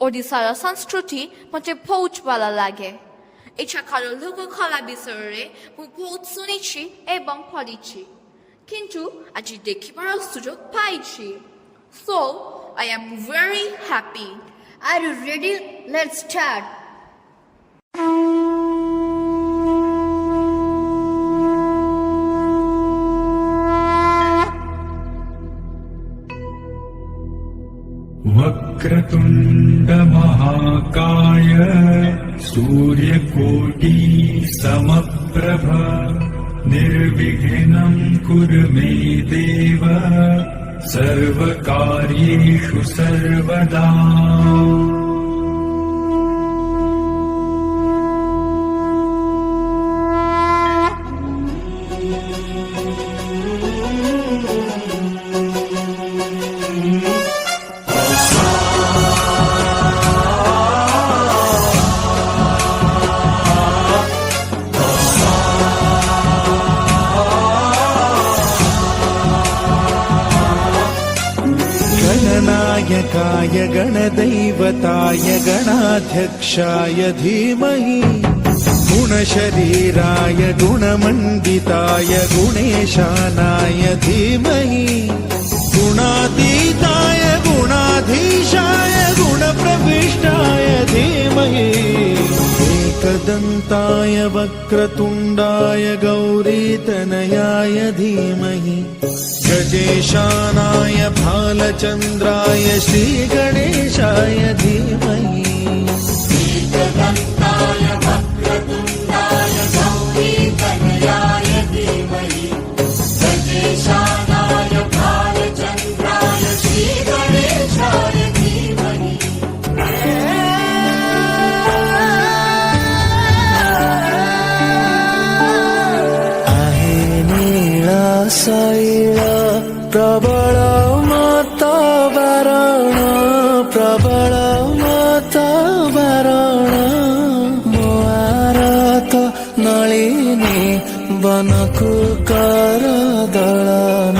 ओडिशार संस्कृति मते बहुत भल लागे एठाकार लोक कला विषय बहुत शुनिछि एवं पढ़िछि किंतु आज देखिबार सुजोग पाइछि so I am very happy. Are you ready? Let's start. वक्रतुण्ड महाकाय सूर्यकोटि समप्रभ निर्विघ्नं कुरु मे देव सर्वकार्येषु सर्वदा गणनायकाय गणदैवताय गणाध्यक्षाय धीमहि गुणशरीराय गुणमण्डिताय गुणेशानाय धीमहि गुणातीताय गुणाधीशाय गुणप्रविष्टाय धीमहि एकदन्ताय वक्रतुण्डाय गौरीतनयाय धीमहि गजेशानाय भालचन्द्राय श्रीगणेशाय धीमहि एकदन्ताय वक्रतुण्डाय गौरीतनयाय धीमहि गजेशानाय भालचन्द्राय श्रीगणेशाय धीमहि शैल प्रबल मतवारण प्रबल मतवारण मोआरत नलिनी बनकु कर दलन